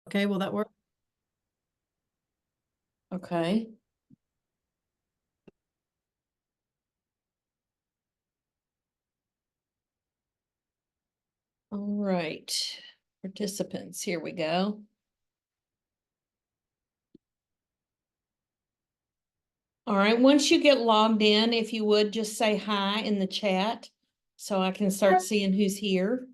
Okay, will that work? Okay. All right, participants, here we go. All right, once you get logged in, if you would just say hi in the chat so I can start seeing who's here.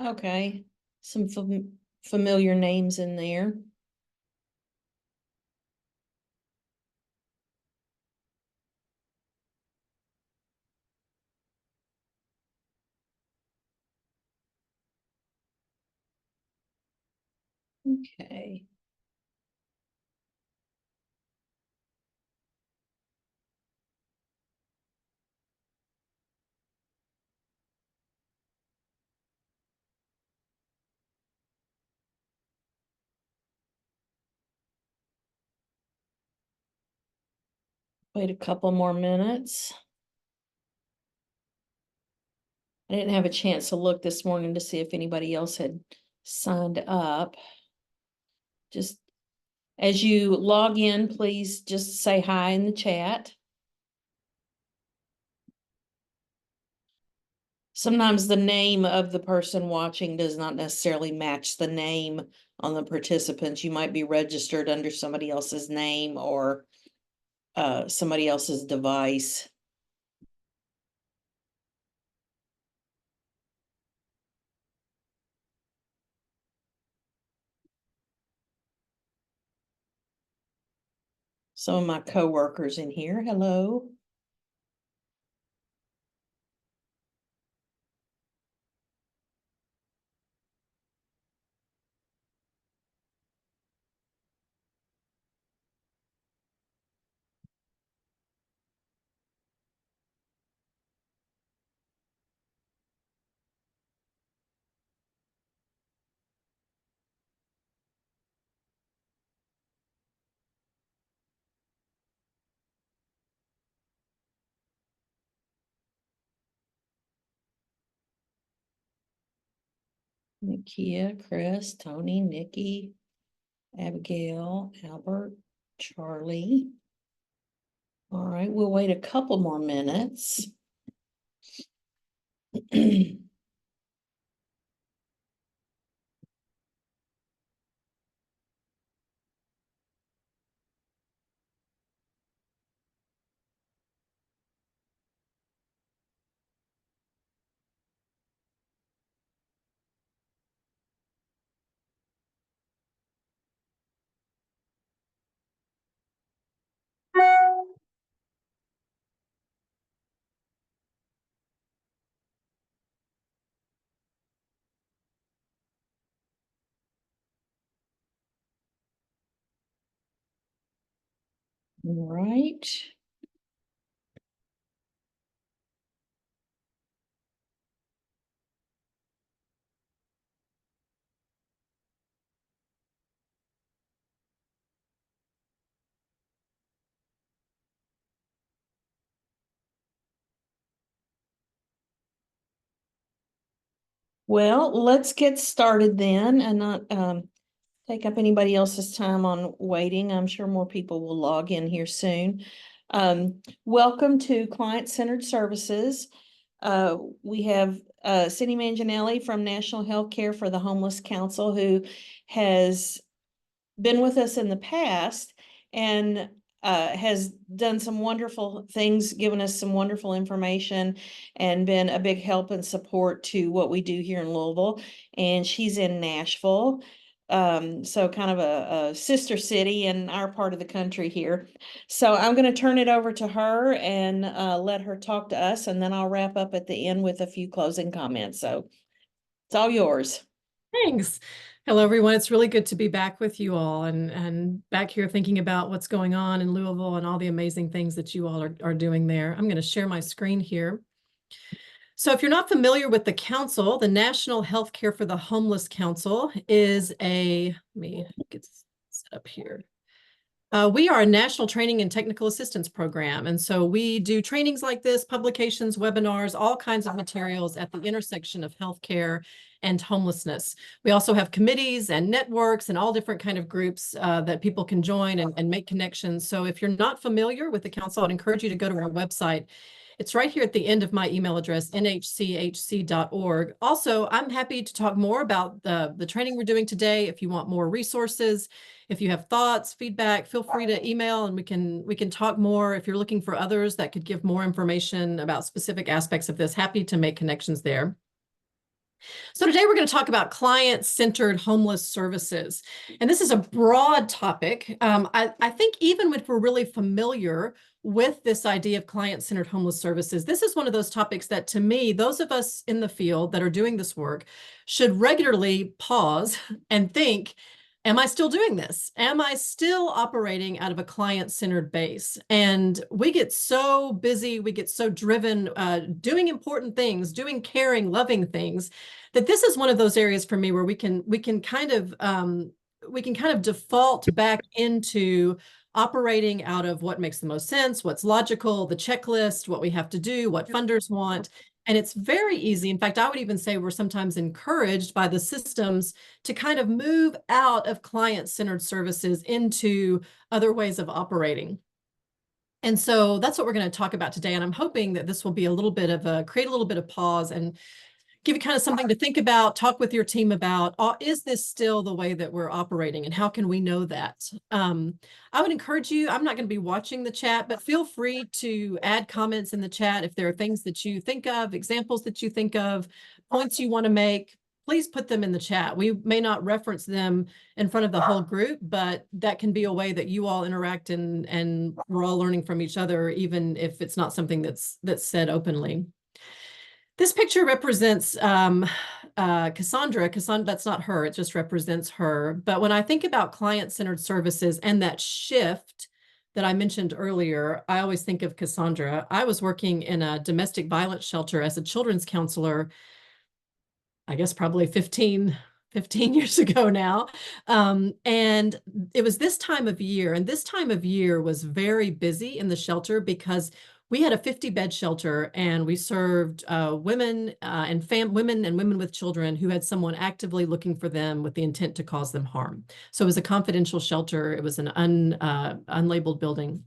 Okay, some familiar names in there. Okay. Wait a couple more minutes. I didn't have a chance to look this morning to see if anybody else had signed up. Just as you log in, please just say hi in the chat. Sometimes the name of the person watching does not necessarily match the name on the participants. You might be registered under somebody else's name or somebody else's device. Some of my coworkers in here, hello. Nikia, Chris, Tony, Nikki, Abigail, Albert, Charlie. All right, we'll wait a couple more minutes. All right. Well, let's get started then and not take up anybody else's time on waiting. I'm sure more people will log in here soon. Welcome to Client-Centered Services. We have Cindy Manginelli from National Healthcare for the Homeless Council, who has been with us in the past and has done some wonderful things, given us some wonderful information, and been a big help and support to what we do here in Louisville. And she's in Nashville, so kind of a sister city in our part of the country here. So I'm going to turn it over to her and let her talk to us, and then I'll wrap up at the end with a few closing comments. So it's all yours. Thanks. Hello, everyone. It's really good to be back with you all and back here thinking about what's going on in Louisville and all the amazing things that you all are doing there. I'm going to share my screen here. So if you're not familiar with the council, the National Healthcare for the Homeless Council is let me get set up here. We are a national training and technical assistance program. And so we do trainings like this, publications, webinars, all kinds of materials at the intersection of healthcare and homelessness. We also have committees and networks and all different kind of groups that people can join and make connections. So if you're not familiar with the council, I'd encourage you to go to our website. It's right here at the end of my email address, nhchc.org. Also, I'm happy to talk more about the training we're doing today. If you want more resources, if you have thoughts, feedback, feel free to email and we can talk more. If you're looking for others that could give more information about specific aspects of this, happy to make connections there. So today we're going to talk about client-centered homeless services. And this is a broad topic. I think even if we're really familiar with this idea of client-centered homeless services, this is one of those topics that, to me, those of us in the field that are doing this work should regularly pause and think, am I still doing this? Am I still operating out of a client-centered base? And we get so busy, we get so driven, doing important things, doing caring, loving things, that this is one of those areas for me where we can kind of default back into operating out of what makes the most sense, what's logical, the checklist, what we have to do, what funders want. And it's very easy. In fact, I would even say we're sometimes encouraged by the systems to kind of move out of client-centered services into other ways of operating. And so that's what we're going to talk about today. And I'm hoping that this will be create a little bit of pause and give you kind of something to think about, talk with your team about, is this still the way that we're operating and how can we know that? I would encourage you, I'm not going to be watching the chat, but feel free to add comments in the chat if there are things that you think of, examples that you think of, points you want to make, please put them in the chat. We may not reference them in front of the whole group, but that can be a way that you all interact and we're all learning from each other, even if it's not something that's said openly. This picture represents Cassandra. Cassandra, that's not her, it just represents her. But when I think about client-centered services and that shift that I mentioned earlier, I always think of Cassandra. I was working in a domestic violence shelter as a children's counselor, I guess probably 15 years ago now. And it was this time of year, and this time of year was very busy in the shelter because we had a 50-bed shelter and we served women and women with children who had someone actively looking for them with the intent to cause them harm. So it was a confidential shelter. It was an unlabeled building.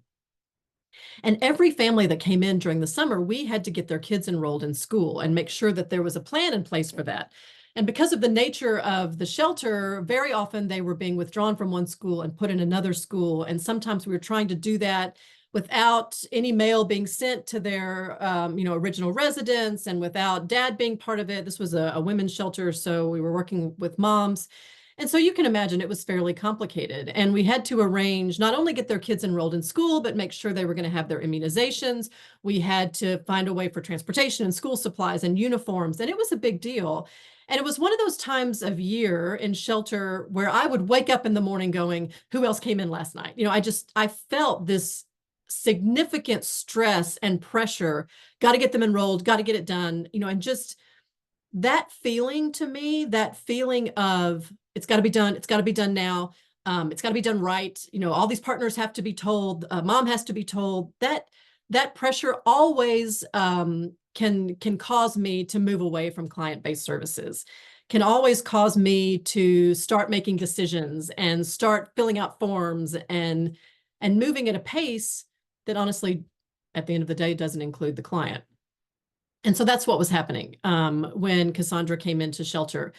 And every family that came in during the summer, we had to get their kids enrolled in school and make sure that there was a plan in place for that. And because of the nature of the shelter, very often they were being withdrawn from one school and put in another school. And sometimes we were trying to do that without any mail being sent to their original residence and without dad being part of it. This was a women's shelter, so we were working with moms. And so you can imagine it was fairly complicated. And we had to arrange, not only get their kids enrolled in school, but make sure they were going to have their immunizations. We had to find a way for transportation and school supplies and uniforms. And it was a big deal. And it was one of those times of year in shelter where I would wake up in the morning going, who else came in last night? I felt this significant stress and pressure, got to get them enrolled, got to get it done, and just that feeling to me, that feeling of it's got to be done now, it's got to be done right, all these partners have to be told, mom has to be told, that pressure always can cause me to move away from client-based services, can always cause me to start making decisions and start filling out forms and moving at a pace that honestly, at the end of the day, doesn't include the client. And so that's what was happening when Cassandra came into shelter.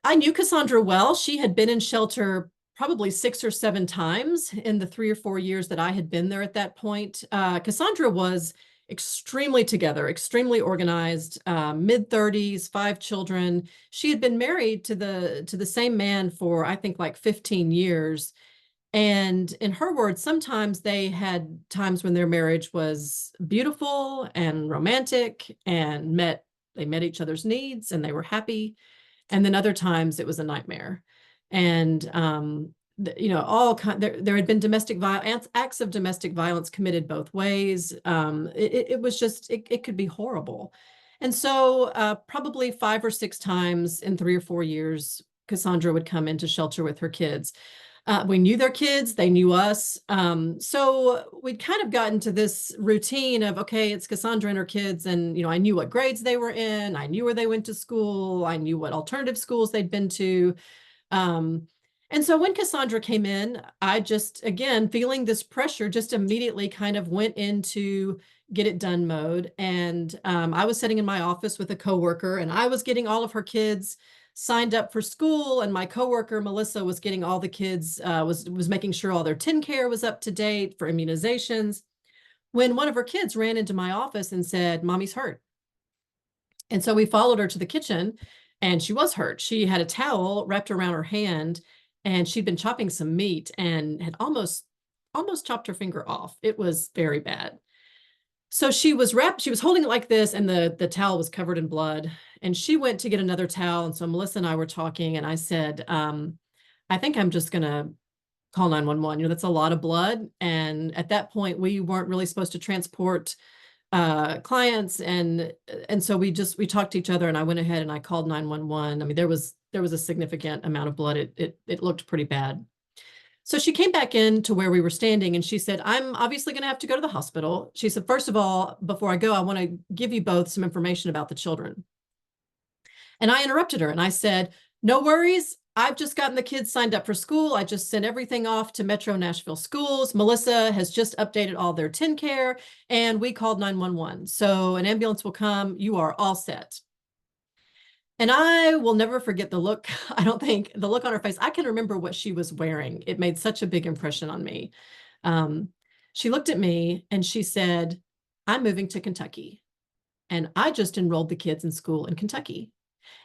I knew Cassandra well. She had been in shelter probably 6 or 7 times in the 3 or 4 years that I had been there at that point. Cassandra was extremely together, extremely organized, mid-30s, 5 children. She had been married to the same man for, I think, like 15 years. And in her words, sometimes they had times when their marriage was beautiful and romantic and they met each other's needs and they were happy. And then other times it was a nightmare. And, there had been domestic violence, acts of domestic violence committed both ways. It was just, it could be horrible. And so probably 5 or 6 times in 3 or 4 years, Cassandra would come into shelter with her kids. We knew their kids, they knew us. So we'd kind of gotten to this routine of, okay, it's Cassandra and her kids. And, I knew what grades they were in. I knew where they went to school. I knew what alternative schools they'd been to. And so when Cassandra came in, I just, again, feeling this pressure, just immediately kind of went into get it done mode. And I was sitting in my office with a coworker, and I was getting all of her kids signed up for school, and my coworker Melissa was getting all the kids, was making sure all their TennCare was up to date for immunizations, when one of her kids ran into my office and said, "Mommy's hurt." And so we followed her to the kitchen, and she was hurt. She had a towel wrapped around her hand, and she'd been chopping some meat and had almost chopped her finger off. It was very bad. So she was holding it like this, and the towel was covered in blood. And she went to get another towel. And so Melissa and I were talking, and I said, I think I'm just gonna call 911. That's a lot of blood. And at that point, we weren't really supposed to transport clients. And so we talked to each other, and I went ahead and I called 911. I mean, there was a significant amount of blood. It looked pretty bad. So she came back in to where we were standing, and she said, "I'm obviously going to have to go to the hospital." She said, "First of all, before I go, I want to give you both some information about the children." And I interrupted her and I said, "No worries. I've just gotten the kids signed up for school. I just sent everything off to Metro Nashville Schools. Melissa has just updated all their TennCare, and we called 911. So an ambulance will come. You are all set." And I will never forget the look. I don't think the look on her face. I can remember what she was wearing. It made such a big impression on me. Um, she looked at me and she said, "I'm moving to Kentucky, and I just enrolled the kids in school in Kentucky.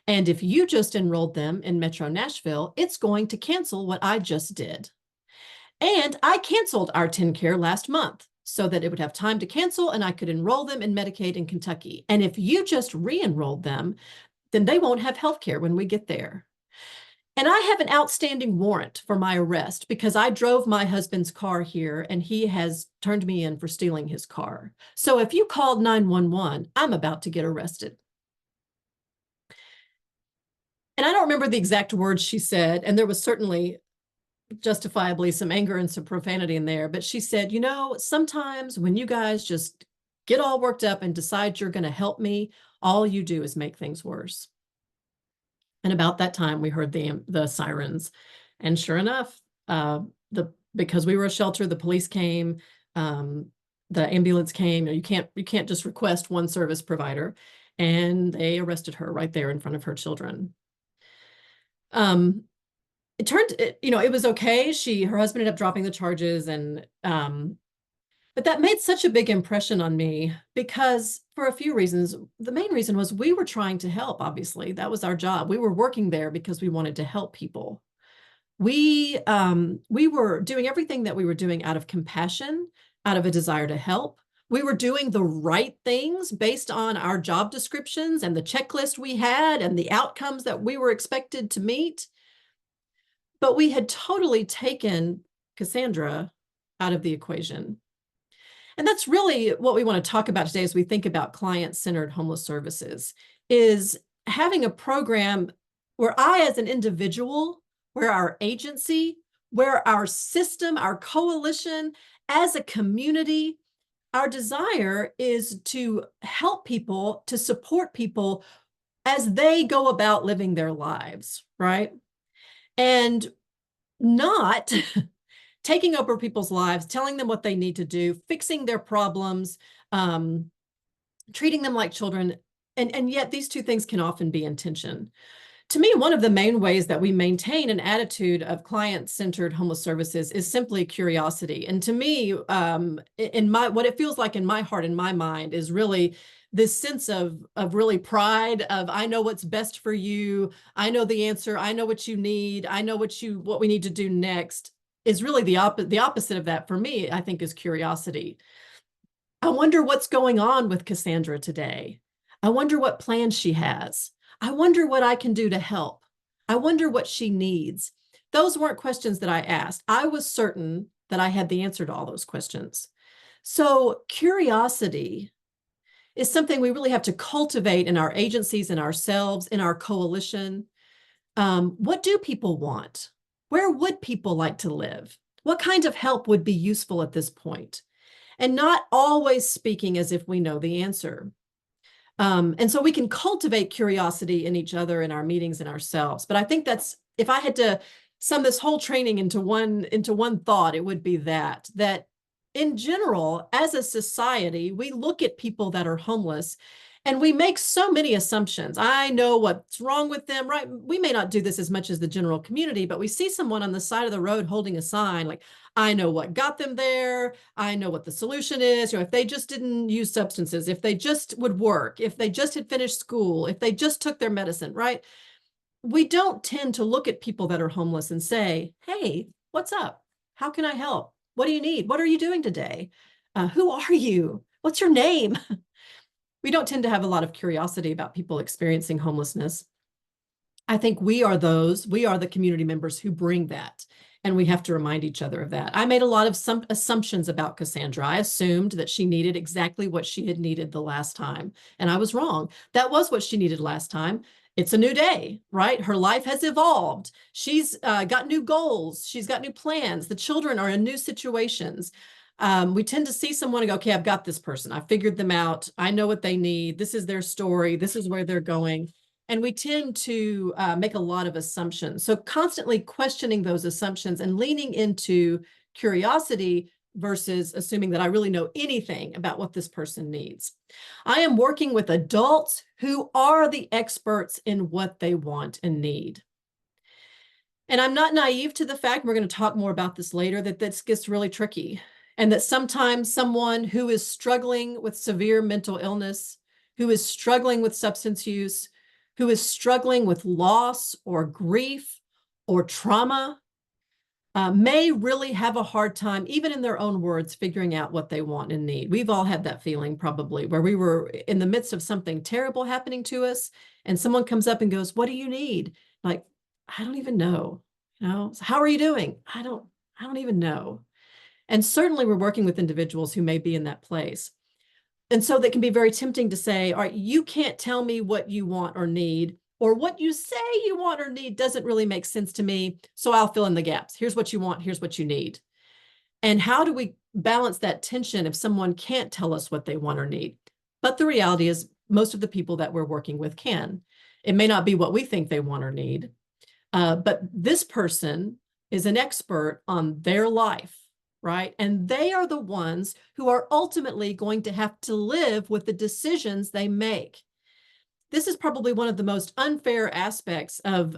And if you just enrolled them in Metro Nashville, it's going to cancel what I just did. And I canceled our TennCare last month so that it would have time to cancel and I could enroll them in Medicaid in Kentucky. And if you just re-enrolled them, then they won't have health care when we get there. And I have an outstanding warrant for my arrest because I drove my husband's car here and he has turned me in for stealing his car. So if you called 911, I'm about to get arrested." And I don't remember the exact words she said, and there was certainly justifiably some anger and some profanity in there, but she said, "Sometimes when you guys just get all worked up and decide you're going to help me, all you do is make things worse." And about that time, we heard the sirens, and sure enough, because we were a shelter, the police came, the ambulance came. You can't just request one service provider, and they arrested her right there in front of her children. It was okay. Her husband ended up dropping the charges, but that made such a big impression on me because for a few reasons. The main reason was we were trying to help, obviously. That was our job. We were working there because we wanted to help people. We were doing everything that we were doing out of compassion, out of a desire to help. We were doing the right things based on our job descriptions and the checklist we had and the outcomes that we were expected to meet. But we had totally taken Cassandra out of the equation. And that's really what we want to talk about today as we think about client-centered homeless services, is having a program where I, as an individual, where our agency, where our system, our coalition, as a community, our desire is to help people, to support people as they go about living their lives, right? And not taking over people's lives, telling them what they need to do, fixing their problems, treating them like children. And yet these two things can often be in tension. To me, one of the main ways that we maintain an attitude of client-centered homeless services is simply curiosity. And to me, what it feels like in my heart, in my mind, is really this sense of really pride of, I know what's best for you. I know the answer. I know what you need. I know what we need to do next. Is really the opposite of that for me, I think, is curiosity. I wonder what's going on with Cassandra today. I wonder what plans she has. I wonder what I can do to help. I wonder what she needs. Those weren't questions that I asked. I was certain that I had the answer to all those questions. So curiosity is something we really have to cultivate in our agencies, in ourselves, in our coalition. What do people want? Where would people like to live? What kind of help would be useful at this point? And not always speaking as if we know the answer. And so we can cultivate curiosity in each other, in our meetings, and ourselves. But I think that's, if I had to sum this whole training into one thought, it would be that in general, as a society, we look at people that are homeless and we make so many assumptions. I know what's wrong with them, right? We may not do this as much as the general community, but we see someone on the side of the road holding a sign like, I know what got them there. I know what the solution is. If they just didn't use substances, if they just would work, if they just had finished school, if they just took their medicine, right? We don't tend to look at people that are homeless and say, hey, what's up? How can I help? What do you need? What are you doing today? Who are you? What's your name? We don't tend to have a lot of curiosity about people experiencing homelessness. I think we are the community members who bring that. And we have to remind each other of that. I made a lot of some assumptions about Cassandra. I assumed that she needed exactly what she had needed the last time. And I was wrong. That was what she needed last time. It's a new day, right? Her life has evolved. She's got new goals. She's got new plans. The children are in new situations. We tend to see someone and go, okay, I've got this person. I figured them out. I know what they need. This is their story. This is where they're going. And we tend to make a lot of assumptions. So constantly questioning those assumptions and leaning into curiosity versus assuming that I really know anything about what this person needs. I am working with adults who are the experts in what they want and need. And I'm not naive to the fact, we're going to talk more about this later, that this gets really tricky. And that sometimes someone who is struggling with severe mental illness, who is struggling with substance use, who is struggling with loss or grief or trauma, may really have a hard time, even in their own words, figuring out what they want and need. We've all had that feeling probably, where we were in the midst of something terrible happening to us, and someone comes up and goes, what do you need? Like, I don't even know. So how are you doing? I don't even know. And certainly we're working with individuals who may be in that place. And so that can be very tempting to say, all right, you can't tell me what you want or need, or what you say you want or need doesn't really make sense to me. So I'll fill in the gaps. Here's what you want. Here's what you need. And how do we balance that tension if someone can't tell us what they want or need? But the reality is most of the people that we're working with can. It may not be what we think they want or need, but this person is an expert on their life, right? And they are the ones who are ultimately going to have to live with the decisions they make. This is probably one of the most unfair aspects of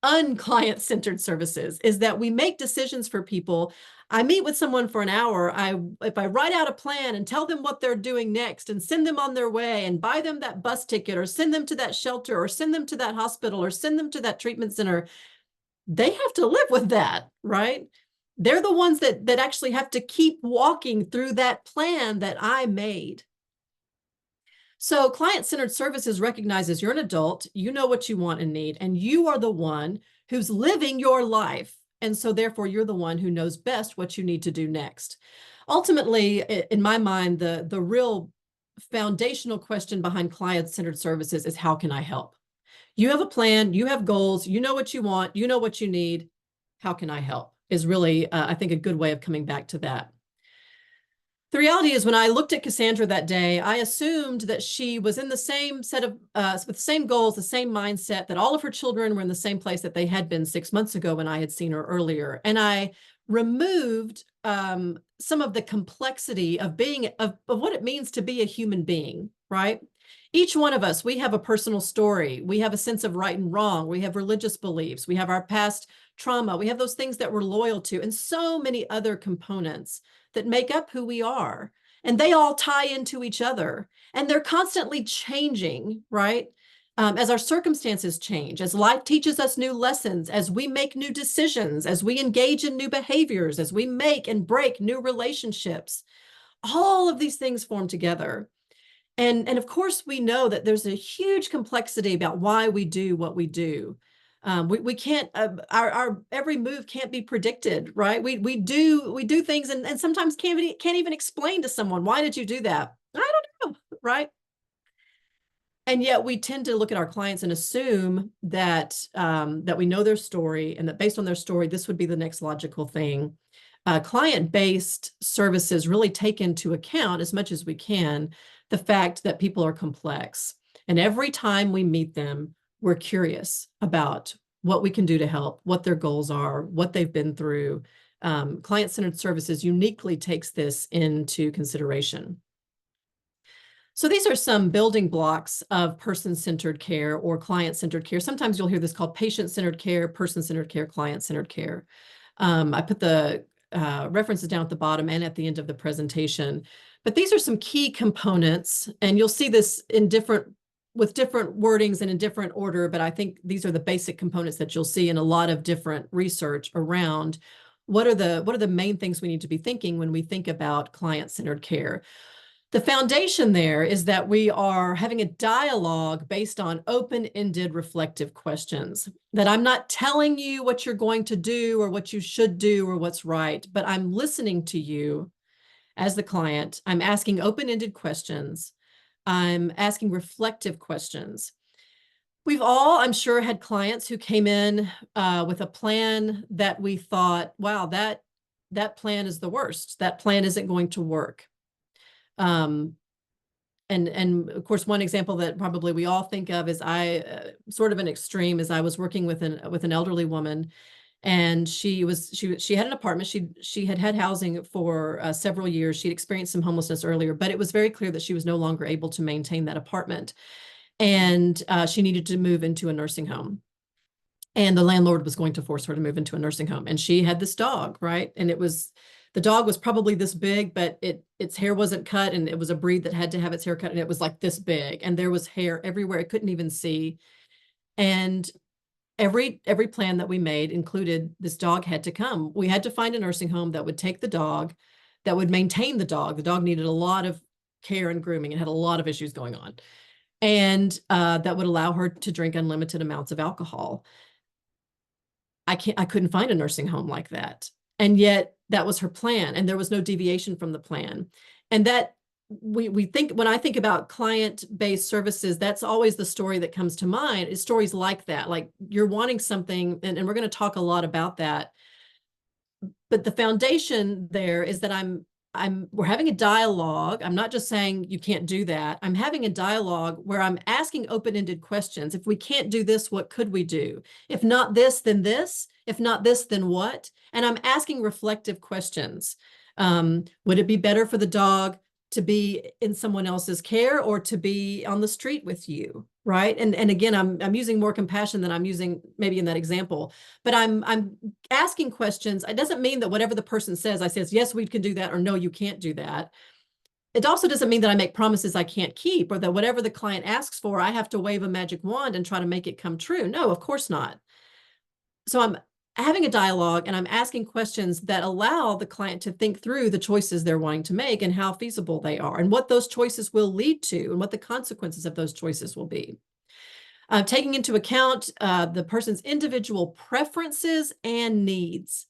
unclient-centered services, is that we make decisions for people. I meet with someone for an hour. If I write out a plan and tell them what they're doing next and send them on their way and buy them that bus ticket or send them to that shelter or send them to that hospital or send them to that treatment center, they have to live with that, right? They're the ones that actually have to keep walking through that plan that I made. So client-centered services recognizes you're an adult, you know what you want and need, and you are the one who's living your life. And so therefore you're the one who knows best what you need to do next. Ultimately, in my mind, the real foundational question behind client-centered services is, how can I help? You have a plan, you have goals, you know what you want, you know what you need. How can I help? Is really, I think, a good way of coming back to that. The reality is, when I looked at Cassandra that day, I assumed that she was in the same set of, with the same goals, the same mindset, that all of her children were in the same place that they had been 6 months ago when I had seen her earlier. And I removed some of the complexity of being, of what it means to be a human being, right? Each one of us, we have a personal story. We have a sense of right and wrong. We have religious beliefs. We have our past trauma. We have those things that we're loyal to, and so many other components that make up who we are. And they all tie into each other. And they're constantly changing, right? As our circumstances change, as life teaches us new lessons, as we make new decisions, as we engage in new behaviors, as we make and break new relationships, all of these things form together. And of course, we know that there's a huge complexity about why we do what we do. We can't, our every move can't be predicted, right? We do things and sometimes can't even explain to someone, why did you do that? I don't know. right? And yet we tend to look at our clients and assume that that we know their story and that based on their story, this would be the next logical thing. Client-based services really take into account as much as we can the fact that people are complex. And every time we meet them, we're curious about what we can do to help, what their goals are, what they've been through. Client-centered services uniquely takes this into consideration. So these are some building blocks of person-centered care or client-centered care. Sometimes you'll hear this called patient-centered care, person-centered care, client-centered care. I put the references down at the bottom and at the end of the presentation. But these are some key components, and you'll see this in with different wordings and in different order, but I think these are the basic components that you'll see in a lot of different research around what are the main things we need to be thinking when we think about client-centered care. The foundation there is that we are having a dialogue based on open-ended reflective questions, that I'm not telling you what you're going to do or what you should do or what's right, but I'm listening to you as the client. I'm asking open-ended questions. I'm asking reflective questions. We've all, I'm sure, had clients who came in with a plan that we thought, wow, that plan is the worst. That plan isn't going to work. And of course, one example that probably we all think of is sort of an extreme is I was working with an elderly woman, and she had an apartment. She had had housing for several years. She'd experienced some homelessness earlier, but it was very clear that she was no longer able to maintain that apartment, and she needed to move into a nursing home. And the landlord was going to force her to move into a nursing home. And she had this dog, right? And the dog was probably this big, but its hair wasn't cut, and it was a breed that had to have its hair cut, and it was like this big, and there was hair everywhere. I couldn't even see. And every plan that we made included this dog had to come. We had to find a nursing home that would take the dog, that would maintain the dog. The dog needed a lot of care and grooming and had a lot of issues going on. And that would allow her to drink unlimited amounts of alcohol. I couldn't find a nursing home like that. And yet that was her plan, and there was no deviation from the plan. And that we think, when I think about client-based services, that's always the story that comes to mind, is stories like that. Like, you're wanting something, and we're going to talk a lot about that. But the foundation there is that we're having a dialogue. I'm not just saying you can't do that. I'm having a dialogue where I'm asking open-ended questions. If we can't do this, what could we do? If not this, then this. If not this, then what? And I'm asking reflective questions. Would it be better for the dog to be in someone else's care or to be on the street with you, right? And again, I'm using more compassion than I'm using maybe in that example, but I'm asking questions. It doesn't mean that whatever the person says, I says, yes, we can do that, or no, you can't do that. It also doesn't mean that I make promises I can't keep, or that whatever the client asks for, I have to wave a magic wand and try to make it come true. No, of course not. So I'm having a dialogue, and I'm asking questions that allow the client to think through the choices they're wanting to make and how feasible they are, and what those choices will lead to, and what the consequences of those choices will be. Taking into account the person's individual preferences and needs.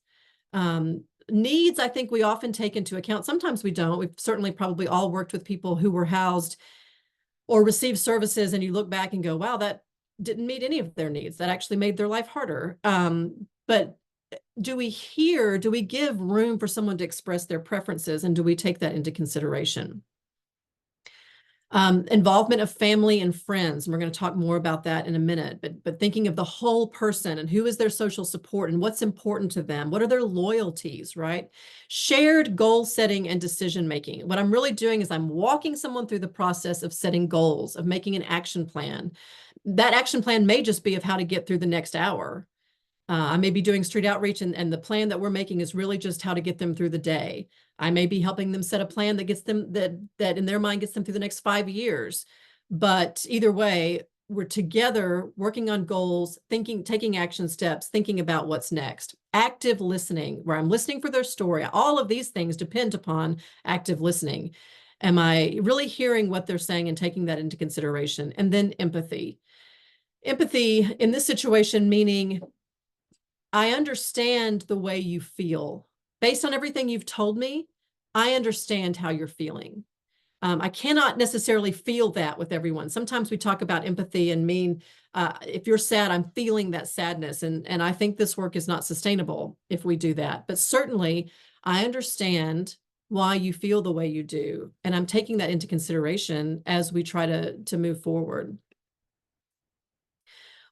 Needs, I think we often take into account. Sometimes we don't. We've certainly probably all worked with people who were housed or received services, and you look back and go, wow, that didn't meet any of their needs. That actually made their life harder. But do we give room for someone to express their preferences, and do we take that into consideration? Involvement of family and friends, and we're going to talk more about that in a minute, but thinking of the whole person and who is their social support and what's important to them, what are their loyalties, right? Shared goal setting and decision making. What I'm really doing is I'm walking someone through the process of setting goals, of making an action plan. That action plan may just be of how to get through the next hour. I may be doing street outreach, and the plan that we're making is really just how to get them through the day. I may be helping them set a plan that gets them, that in their mind gets them through the next 5 years. But either way, we're together working on goals, taking action steps, thinking about what's next. Active listening, where I'm listening for their story. All of these things depend upon active listening. Am I really hearing what they're saying and taking that into consideration? And then empathy. Empathy in this situation, meaning I understand the way you feel. Based on everything you've told me, I understand how you're feeling. I cannot necessarily feel that with everyone. Sometimes we talk about empathy and mean, if you're sad, I'm feeling that sadness. And I think this work is not sustainable if we do that. But certainly, I understand why you feel the way you do. And I'm taking that into consideration as we try to move forward.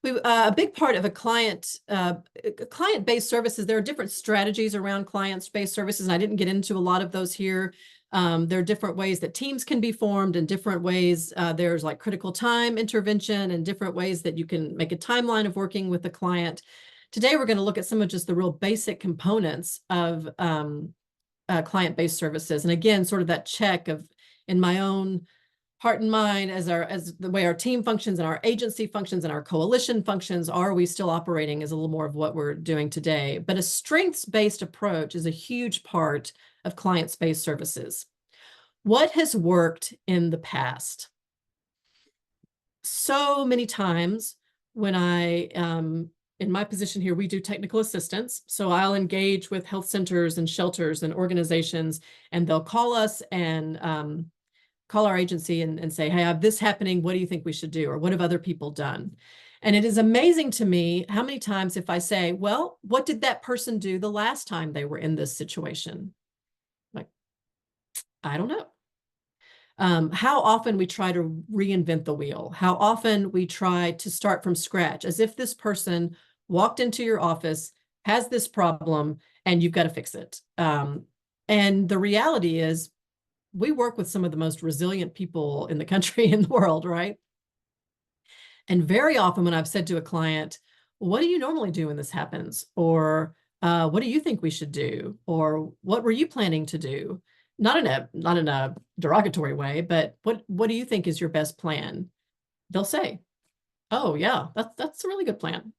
A big part of a client-based services, there are different strategies around client-based services, and I didn't get into a lot of those here. There are different ways that teams can be formed and different ways. There's like critical time intervention and different ways that you can make a timeline of working with the client. Today, we're going to look at some of just the real basic components of client-based services. And again, sort of that check of in my own heart and mind as the way our team functions and our agency functions and our coalition functions, are we still operating is a little more of what we're doing today. But a strengths-based approach is a huge part of client-based services. What has worked in the past? So many times when in my position here, we do technical assistance. So I'll engage with health centers and shelters and organizations, and they'll call us and call our agency and say, hey, I have this happening. What do you think we should do? Or what have other people done? And it is amazing to me how many times if I say, well, what did that person do the last time they were in this situation? Like, I don't know. How often we try to reinvent the wheel, how often we try to start from scratch, as if this person walked into your office, has this problem, and you've got to fix it. And the reality is, we work with some of the most resilient people in the country and the world, right? And very often when I've said to a client, what do you normally do when this happens? Or what do you think we should do? Or what were you planning to do? Not in a derogatory way, but what do you think is your best plan? They'll say, oh yeah, that's a really good plan.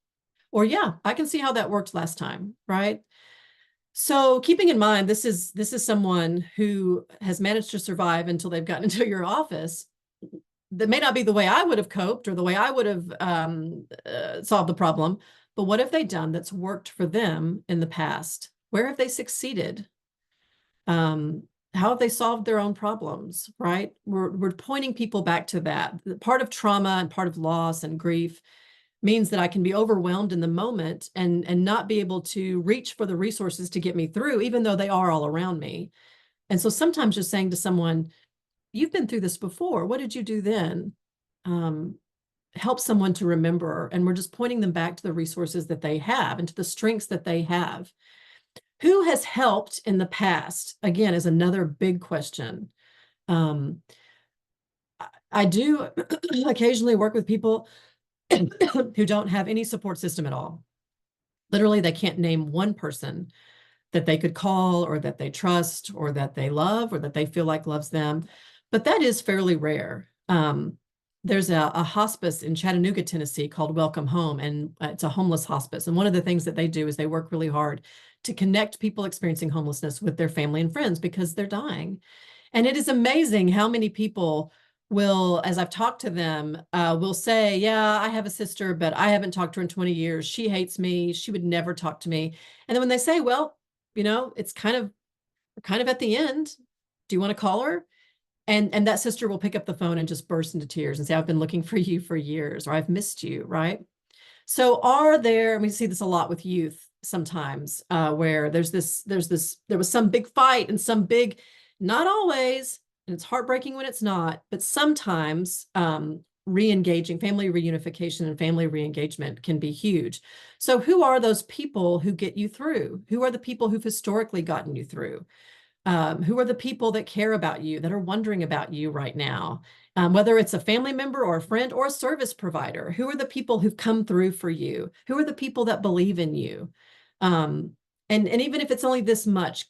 Or yeah, I can see how that worked last time, right? So keeping in mind, this is someone who has managed to survive until they've gotten into your office. That may not be the way I would have coped or the way I would have solved the problem, but what have they done that's worked for them in the past? Where have they succeeded? How have they solved their own problems, right? We're pointing people back to that. Part of trauma and part of loss and grief means that I can be overwhelmed in the moment and not be able to reach for the resources to get me through, even though they are all around me. And so sometimes just saying to someone, you've been through this before, what did you do then? Helps someone to remember. And we're just pointing them back to the resources that they have and to the strengths that they have. Who has helped in the past? Again, is another big question. I do occasionally work with people who don't have any support system at all. Literally, they can't name one person that they could call or that they trust or that they love or that they feel like loves them. But that is fairly rare. There's a hospice in Chattanooga, Tennessee called Welcome Home, and it's a homeless hospice. And one of the things that they do is they work really hard to connect people experiencing homelessness with their family and friends because they're dying. And it is amazing how many people will, as I've talked to them, will say, yeah, I have a sister, but I haven't talked to her in 20 years. She hates me. She would never talk to me. And then when they say, well, it's kind of at the end. Do you want to call her? And that sister will pick up the phone and just burst into tears and say, I've been looking for you for years, or I've missed you, right? So we see this a lot with youth sometimes, where there was some big fight and some big, not always, and it's heartbreaking when it's not, but sometimes re-engaging, family reunification and family re-engagement can be huge. So who are those people who get you through? Who are the people who've historically gotten you through? Who are the people that care about you, that are wondering about you right now? Whether it's a family member or a friend or a service provider, who are the people who've come through for you? Who are the people that believe in you? And even if it's only this much,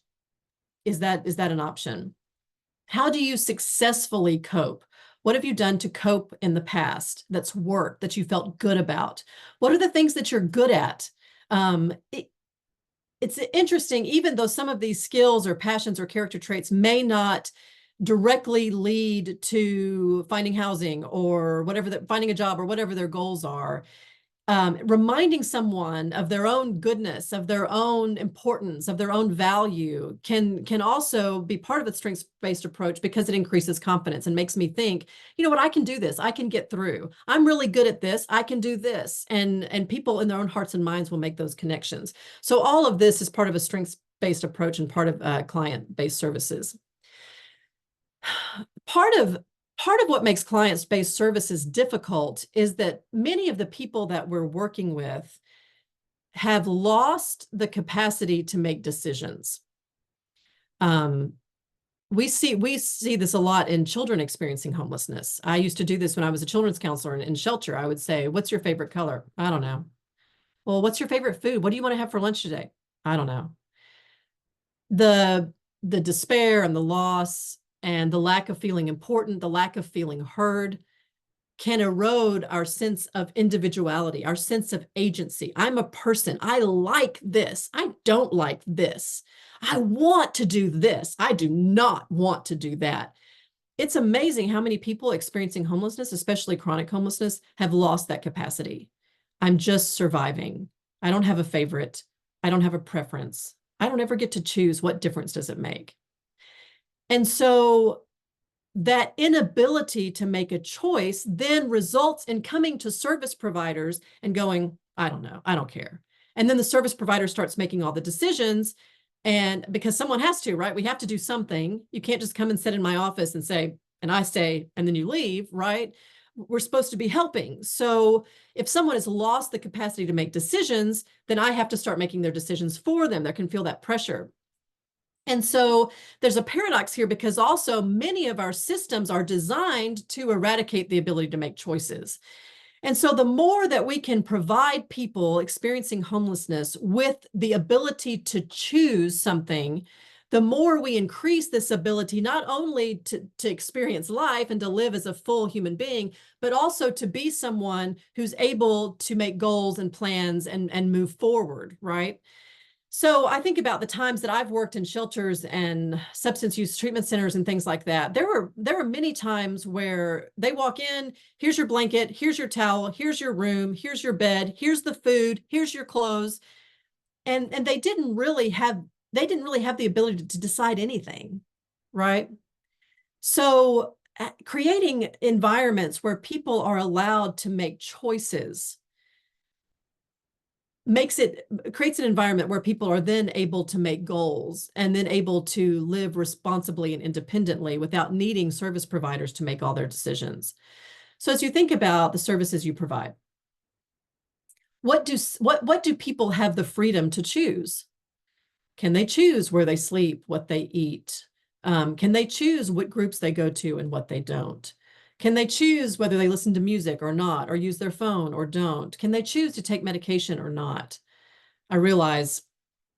is that an option? How do you successfully cope? What have you done to cope in the past that's worked, that you felt good about? What are the things that you're good at? It's interesting, even though some of these skills or passions or character traits may not directly lead to finding housing or finding a job or whatever their goals are, reminding someone of their own goodness, of their own importance, of their own value can also be part of a strengths-based approach, because it increases confidence and makes me think, you know what, I can do this. I can get through. I'm really good at this. I can do this. And people in their own hearts and minds will make those connections. So all of this is part of a strengths-based approach and part of client-based services. Part of what makes client-based services difficult is that many of the people that we're working with have lost the capacity to make decisions. We see this a lot in children experiencing homelessness. I used to do this when I was a children's counselor in shelter. I would say, "What's your favorite color?" "I don't know." "Well, what's your favorite food? What do you want to have for lunch today?" "I don't know." The despair and the loss and the lack of feeling important, the lack of feeling heard, can erode our sense of individuality, our sense of agency. I'm a person. I like this. I don't like this. I want to do this. I do not want to do that. It's amazing how many people experiencing homelessness, especially chronic homelessness, have lost that capacity. I'm just surviving. I don't have a favorite. I don't have a preference. I don't ever get to choose. What difference does it make? And so that inability to make a choice then results in coming to service providers and going, "I don't know, I don't care." And then the service provider starts making all the decisions. And because someone has to, right? We have to do something. You can't just come and sit in my office and say, and I say, and then you leave, right? We're supposed to be helping. So if someone has lost the capacity to make decisions, then I have to start making their decisions for them. They can feel that pressure. And so there's a paradox here, because also many of our systems are designed to eradicate the ability to make choices. And so the more that we can provide people experiencing homelessness with the ability to choose something, the more we increase this ability, not only to experience life and to live as a full human being, but also to be someone who's able to make goals and plans and move forward, right? So I think about the times that I've worked in shelters and substance use treatment centers and things like that. There were many times where they walk in, "Here's your blanket, here's your towel, here's your room, here's your bed, here's the food, here's your clothes." And they didn't really have the ability to decide anything, right? So creating environments where people are allowed to make choices creates an environment where people are then able to make goals and then able to live responsibly and independently without needing service providers to make all their decisions. So as you think about the services you provide, what do people have the freedom to choose? Can they choose where they sleep, what they eat? Can they choose what groups they go to and what they don't? Can they choose whether they listen to music or not, or use their phone or don't? Can they choose to take medication or not? I realize,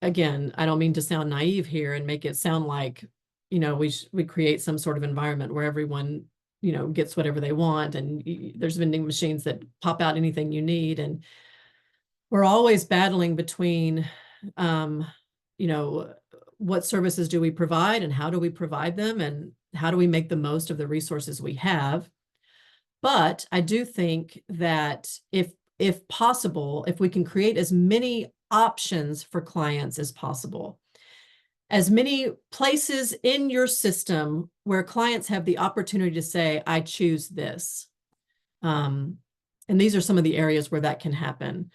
again, I don't mean to sound naive here and make it sound like, we create some sort of environment where everyone, gets whatever they want, and there's vending machines that pop out anything you need. And we're always battling between, you know, what services do we provide and how do we provide them and how do we make the most of the resources we have. But I do think that if possible, if we can create as many options for clients as possible, as many places in your system where clients have the opportunity to say, "I choose this." And these are some of the areas where that can happen.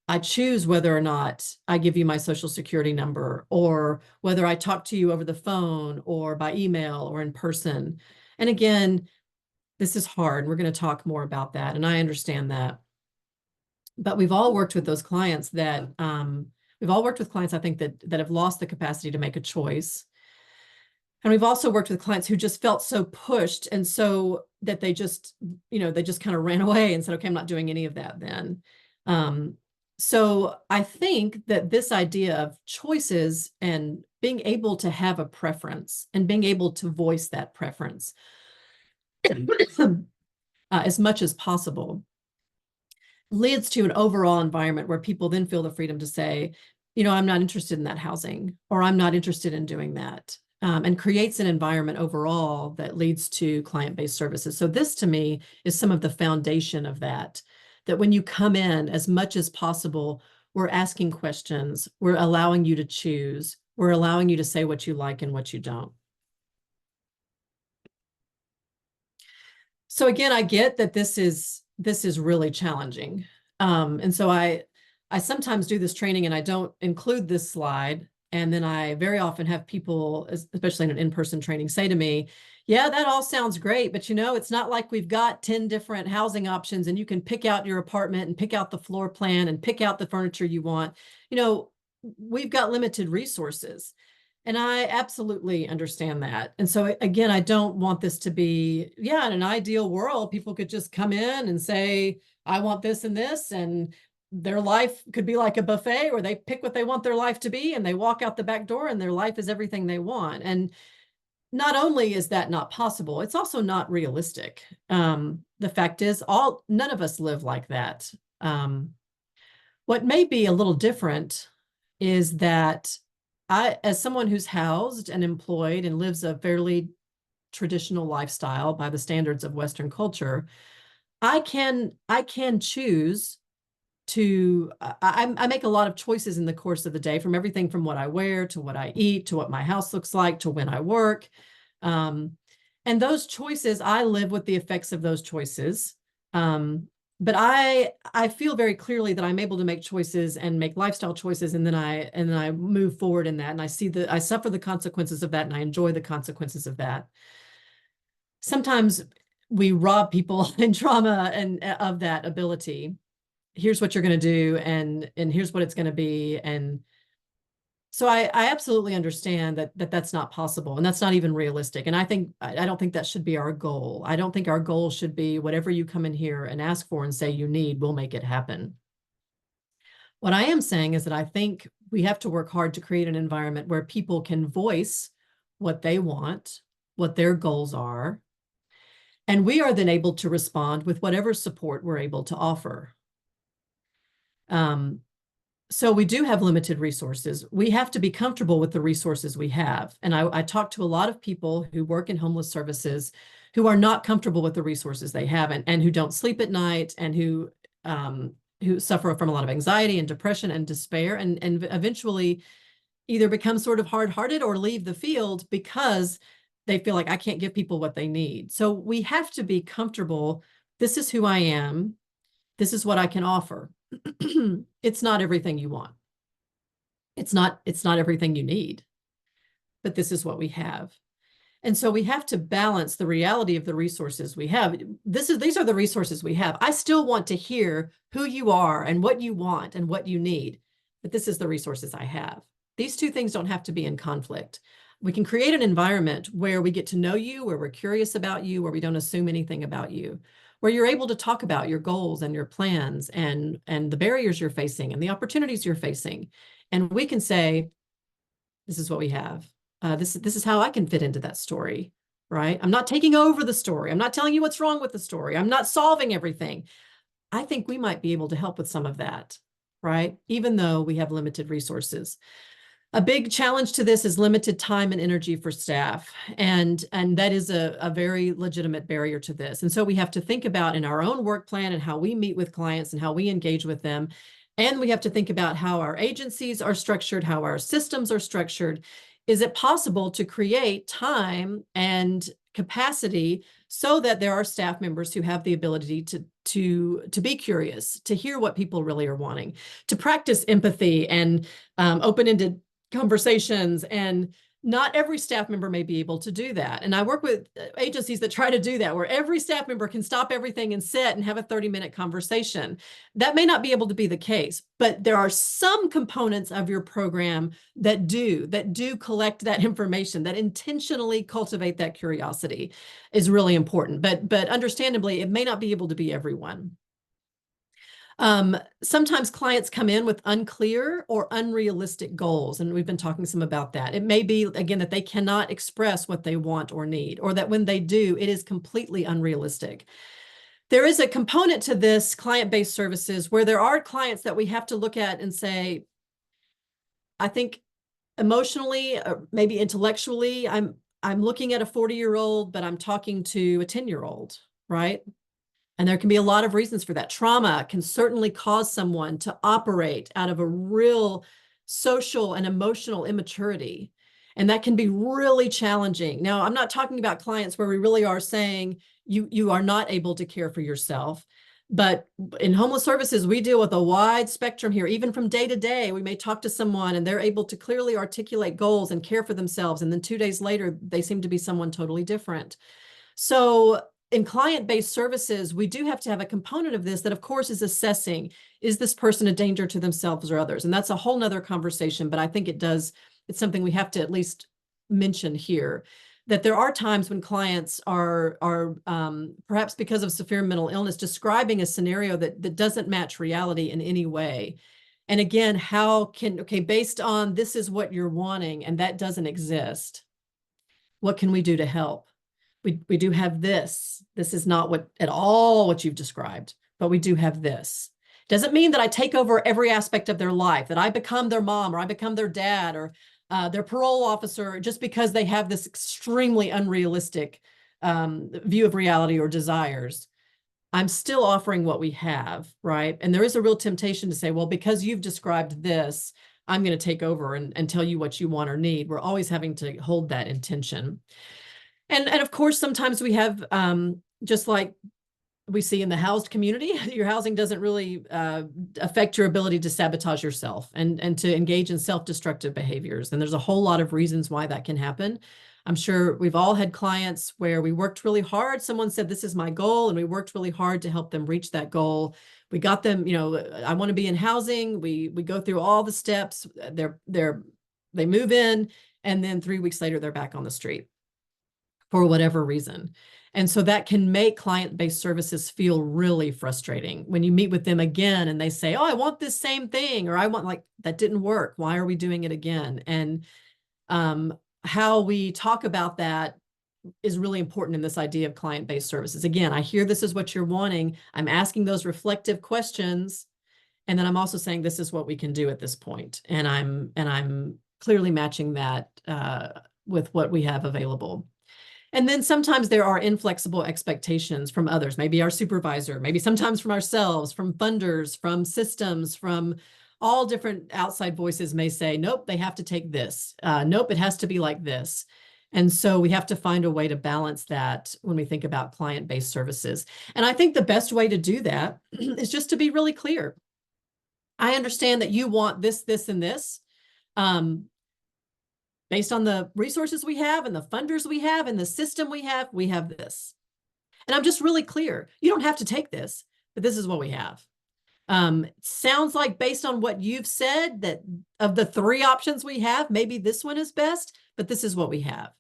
I choose whether or not I give you my social security number, or whether I talk to you over the phone or by email or in person. And again, this is hard. We're going to talk more about that, and I understand that. But we've all worked with those clients that I think that have lost the capacity to make a choice. And we've also worked with clients who just felt so pushed, and so that they just kind of ran away and said, "Okay, I'm not doing any of that then." So I think that this idea of choices and being able to have a preference and being able to voice that preference as much as possible leads to an overall environment where people then feel the freedom to say, "I'm not interested in that housing," or "I'm not interested in doing that," and creates an environment overall that leads to client-based services. So this, to me, is some of the foundation of that that when you come in, as much as possible, we're asking questions, we're allowing you to choose, we're allowing you to say what you like and what you don't. So again, I get that this is really challenging. And so I sometimes do this training and I don't include this slide. And then I very often have people, especially in an in-person training, say to me, yeah, that all sounds great, but it's not like we've got 10 different housing options and you can pick out your apartment and pick out the floor plan and pick out the furniture you want. We've got limited resources. And I absolutely understand that. And so again, I don't want this to be, in an ideal world, people could just come in and say, I want this and this, and their life could be like a buffet where they pick what they want their life to be and they walk out the back door and their life is everything they want. And not only is that not possible, it's also not realistic. The fact is, none of us live like that. What may be a little different is that as someone who's housed and employed and lives a fairly traditional lifestyle by the standards of Western culture, I can choose to, I make a lot of choices in the course of the day, from everything from what I wear to what I eat to what my house looks like to when I work. And those choices, I live with the effects of those choices. But I feel very clearly that I'm able to make choices and make lifestyle choices, and then I move forward in that, and I suffer the consequences of that, and I enjoy the consequences of that. Sometimes we rob people in trauma and of that ability. Here's what you're going to do, and here's what it's going to be, and so I absolutely understand that that's not possible, and that's not even realistic. And I don't think that should be our goal. I don't think our goal should be whatever you come in here and ask for and say you need, we'll make it happen. What I am saying is that I think we have to work hard to create an environment where people can voice what they want, what their goals are, and we are then able to respond with whatever support we're able to offer. So we do have limited resources. We have to be comfortable with the resources we have. And I talk to a lot of people who work in homeless services who are not comfortable with the resources they have, and who don't sleep at night, and who suffer from a lot of anxiety and depression and despair, and eventually either become sort of hard-hearted or leave the field because they feel like, I can't give people what they need. So we have to be comfortable. This is who I am. This is what I can offer. It's not everything you want. It's not everything you need, but this is what we have. And so we have to balance the reality of the resources we have. These are the resources we have. I still want to hear who you are and what you want and what you need, but this is the resources I have. These two things don't have to be in conflict. We can create an environment where we get to know you, where we're curious about you, where we don't assume anything about you, where you're able to talk about your goals and your plans and the barriers you're facing and the opportunities you're facing. And we can say, this is what we have. This is how I can fit into that story, right? I'm not taking over the story. I'm not telling you what's wrong with the story. I'm not solving everything. I think we might be able to help with some of that, right? Even though we have limited resources. A big challenge to this is limited time and energy for staff. And that is a very legitimate barrier to this. And so we have to think about in our own work plan and how we meet with clients and how we engage with them. And we have to think about how our agencies are structured, how our systems are structured. Is it possible to create time and capacity so that there are staff members who have the ability to be curious, to hear what people really are wanting, to practice empathy and open-ended conversations? And not every staff member may be able to do that. And I work with agencies that try to do that, where every staff member can stop everything and sit and have a 30-minute conversation. That may not be able to be the case, but there are some components of your program that do collect that information, that intentionally cultivate that curiosity is really important. But understandably, it may not be able to be everyone. Sometimes clients come in with unclear or unrealistic goals, and we've been talking some about that. It may be, again, that they cannot express what they want or need, or that when they do, it is completely unrealistic. There is a component to this client-based services where there are clients that we have to look at and say, I think emotionally, or maybe intellectually, I'm looking at a 40-year-old, but I'm talking to a 10-year-old, right? And there can be a lot of reasons for that. Trauma can certainly cause someone to operate out of a real social and emotional immaturity. And that can be really challenging. Now, I'm not talking about clients where we really are saying you are not able to care for yourself. But in homeless services, we deal with a wide spectrum here. Even from day to day, we may talk to someone and they're able to clearly articulate goals and care for themselves. And then 2 days later, they seem to be someone totally different. So in client-based services, we do have to have a component of this that, of course, is assessing, is this person a danger to themselves or others? And that's a whole nother conversation, but I think it's something we have to at least mention here, that there are times when clients are perhaps because of severe mental illness, describing a scenario that doesn't match reality in any way. And again, based on this is what you're wanting, and that doesn't exist, what can we do to help? We do have this. This is not at all what you've described, but we do have this. Doesn't mean that I take over every aspect of their life, that I become their mom or I become their dad or their parole officer just because they have this extremely unrealistic view of reality or desires. I'm still offering what we have, right? And there is a real temptation to say, well, because you've described this, I'm going to take over and tell you what you want or need. We're always having to hold that intention. And of course, sometimes we have, just like we see in the housed community, your housing doesn't really affect your ability to sabotage yourself and to engage in self-destructive behaviors. And there's a whole lot of reasons why that can happen. I'm sure we've all had clients where we worked really hard. Someone said, this is my goal, and we worked really hard to help them reach that goal. We got them, I want to be in housing. We go through all the steps. They move in, and then 3 weeks later, they're back on the street for whatever reason. And so that can make client-based services feel really frustrating when you meet with them again and they say, oh, I want this same thing, or I want, like, that didn't work. Why are we doing it again? And how we talk about that is really important in this idea of client-based services. Again, I hear this is what you're wanting. I'm asking those reflective questions. And then I'm also saying, this is what we can do at this point. And I'm clearly matching that with what we have available. And then sometimes there are inflexible expectations from others, maybe our supervisor, maybe sometimes from ourselves, from funders, from systems, from all different outside voices may say, nope, they have to take this. Nope, it has to be like this. And so we have to find a way to balance that when we think about client-based services. And I think the best way to do that is just to be really clear. I understand that you want this, this, and this. Based on the resources we have and the funders we have and the system we have this. And I'm just really clear. You don't have to take this, but this is what we have. It sounds like, based on what you've said, that of the 3 options we have, maybe this one is best, but this is what we have.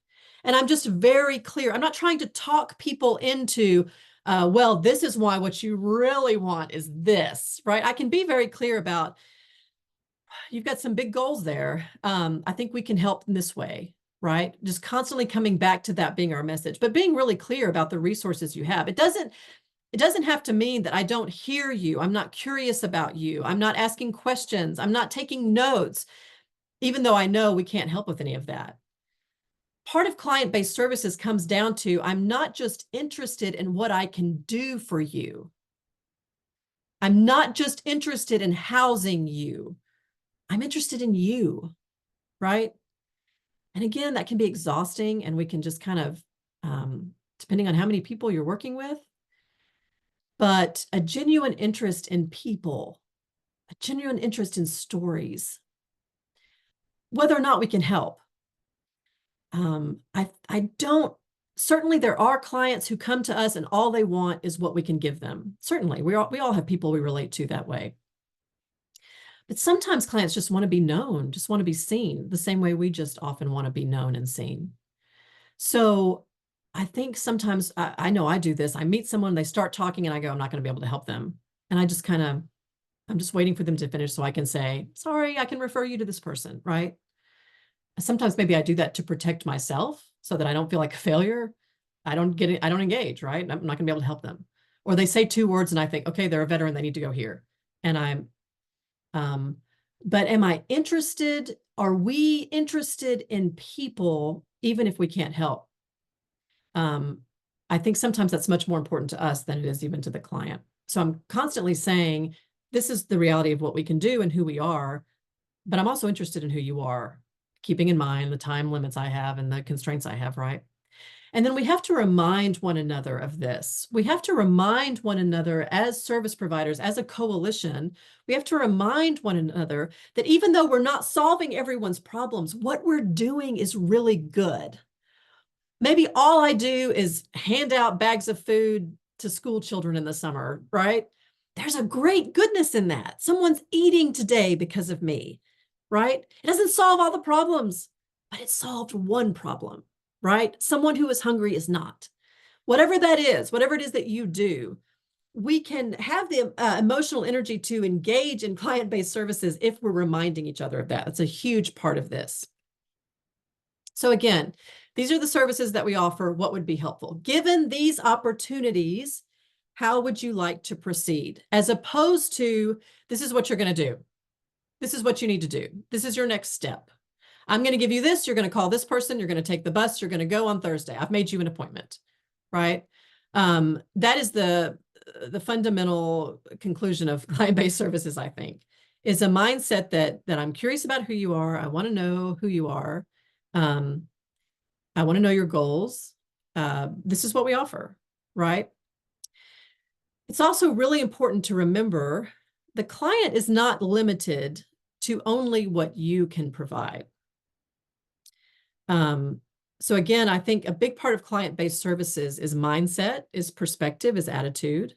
And I'm just very clear. I'm not trying to talk people into, well, this is why what you really want is this, right? I can be very clear about, you've got some big goals there. I think we can help in this way, right? Just constantly coming back to that being our message, but being really clear about the resources you have. It doesn't have to mean that I don't hear you. I'm not curious about you. I'm not asking questions. I'm not taking notes, even though I know we can't help with any of that. Part of client-based services comes down to, I'm not just interested in what I can do for you. I'm not just interested in housing you. I'm interested in you, right? And again, that can be exhausting, and we can just kind of, depending on how many people you're working with, but a genuine interest in people, a genuine interest in stories, whether or not we can help. Certainly there are clients who come to us and all they want is what we can give them. Certainly, we all have people we relate to that way. But sometimes clients just want to be known, just want to be seen, the same way we just often want to be known and seen. So I think sometimes, I know I do this. I meet someone, they start talking, and I go, I'm not going to be able to help them. And I'm just waiting for them to finish so I can say, sorry, I can refer you to this person, right? Sometimes maybe I do that to protect myself so that I don't feel like a failure. I don't engage, right? I'm not going to be able to help them. Or they say 2 words and I think, okay, they're a veteran, they need to go here. And but am I interested? Are we interested in people, even if we can't help? I think sometimes that's much more important to us than it is even to the client. So I'm constantly saying, this is the reality of what we can do and who we are, but I'm also interested in who you are, keeping in mind the time limits I have and the constraints I have, right? And then we have to remind one another of this. We have to remind one another as service providers, as a coalition, we have to remind one another that even though we're not solving everyone's problems, what we're doing is really good. Maybe all I do is hand out bags of food to school children in the summer, right? There's a great goodness in that. Someone's eating today because of me, right? It doesn't solve all the problems, but it solved one problem, right? Someone who is hungry is not. Whatever that is, whatever it is that you do, we can have the emotional energy to engage in client-based services if we're reminding each other of that. That's a huge part of this. So again, these are the services that we offer. What would be helpful? Given these opportunities, how would you like to proceed? As opposed to, this is what you're going to do. This is what you need to do. This is your next step. I'm going to give you this. You're going to call this person. You're going to take the bus. You're going to go on Thursday. I've made you an appointment, right? That is the fundamental conclusion of client-based services, I think, is a mindset that I'm curious about who you are. I want to know who you are. I want to know your goals. This is what we offer, right? It's also really important to remember the client is not limited to only what you can provide. So again, I think a big part of client-based services is mindset, is perspective, is attitude.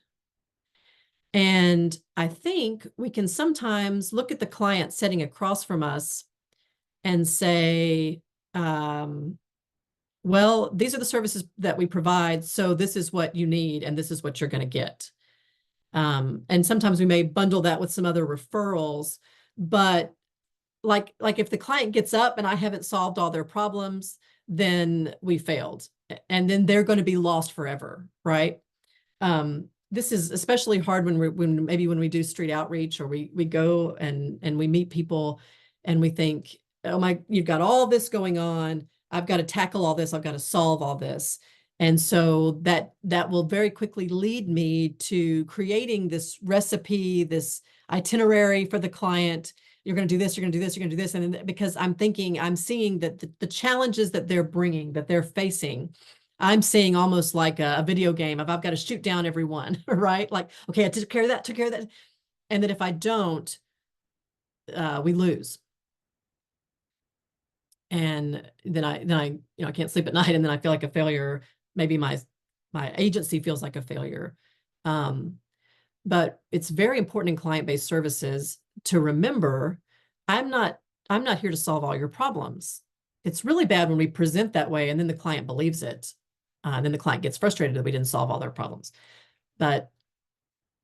And I think we can sometimes look at the client sitting across from us and say, well, these are the services that we provide, so this is what you need, and this is what you're going to get. And sometimes we may bundle that with some other referrals, but like if the client gets up and I haven't solved all their problems, then we failed, and then they're going to be lost forever, right? This is especially hard when maybe when we do street outreach or we go and we meet people and we think, oh my, you've got all this going on. I've got to tackle all this. I've got to solve all this. And so that will very quickly lead me to creating this recipe, this itinerary for the client. You're going to do this, you're going to do this, you're going to do this. And then, because I'm seeing that the challenges that they're bringing, that they're facing, I'm seeing almost like a video game of I've got to shoot down everyone, right? Like, okay, I took care of that. And then if I don't, we lose. And then I I can't sleep at night, and then I feel like a failure. Maybe my agency feels like a failure. But it's very important in client-based services to remember, I'm not here to solve all your problems. It's really bad when we present that way and then the client believes it. And then the client gets frustrated that we didn't solve all their problems. But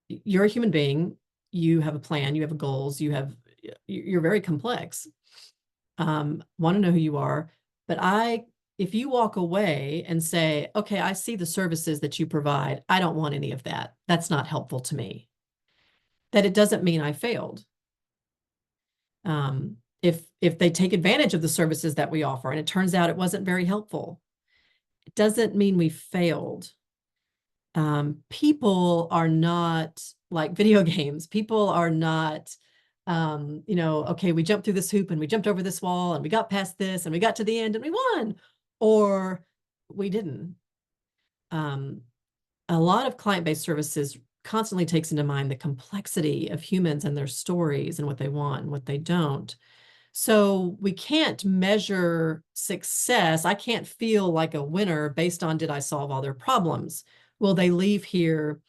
you're a human being. You have a plan. You have goals. You're very complex. Want to know who you are. But if you walk away and say, okay, I see the services that you provide, I don't want any of that. That's not helpful to me. That it doesn't mean I failed. If they take advantage of the services that we offer and it turns out it wasn't very helpful, it doesn't mean we failed. People are not like video games. People are not, okay, we jumped through this hoop and we jumped over this wall and we got past this and we got to the end and we won, or we didn't. A lot of client-based services constantly takes into mind the complexity of humans and their stories and what they want and what they don't. So we can't measure success. I can't feel like a winner based on, did I solve all their problems? Will they leave here,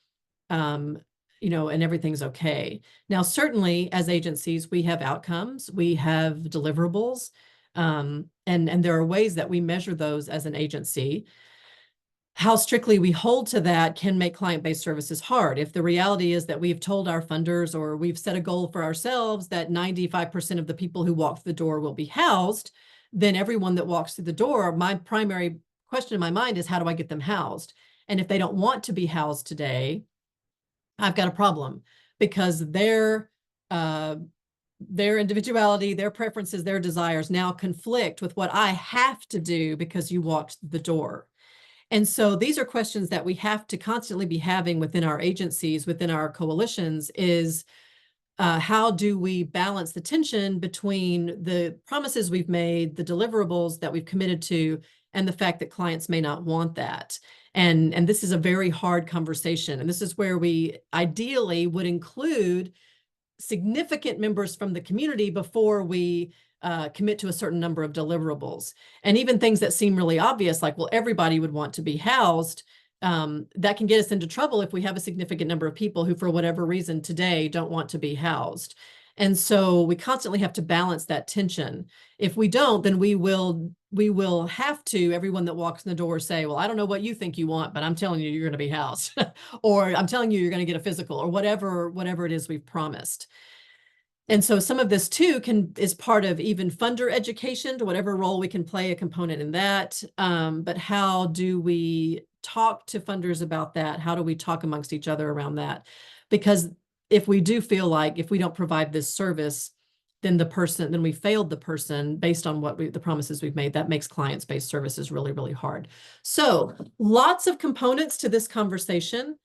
and everything's okay? Now, certainly as agencies, we have outcomes, we have deliverables, and there are ways that we measure those as an agency. How strictly we hold to that can make client-based services hard. If the reality is that we've told our funders or we've set a goal for ourselves that 95% of the people who walk through the door will be housed, then everyone that walks through the door, my primary question in my mind is, how do I get them housed? And if they don't want to be housed today, I've got a problem, because their individuality, their preferences, their desires now conflict with what I have to do because you walked through the door. And so these are questions that we have to constantly be having within our agencies, within our coalitions, is how do we balance the tension between the promises we've made, the deliverables that we've committed to, and the fact that clients may not want that. And this is a very hard conversation. And this is where we ideally would include significant members from the community before we commit to a certain number of deliverables. And even things that seem really obvious, like, well, everybody would want to be housed, that can get us into trouble if we have a significant number of people who, for whatever reason today, don't want to be housed. And so we constantly have to balance that tension. If we don't, then we will have to, everyone that walks in the door, say, well, I don't know what you think you want, but I'm telling you, you're going to be housed, or I'm telling you, you're going to get a physical, or whatever it is we've promised. And so some of this too is part of even funder education, to whatever role we can play a component in that. But how do we talk to funders about that? How do we talk amongst each other around that? Because if we do feel like if we don't provide this service, then we failed the person based on the promises we've made. That makes clients-based services really, really hard. So lots of components to this conversation.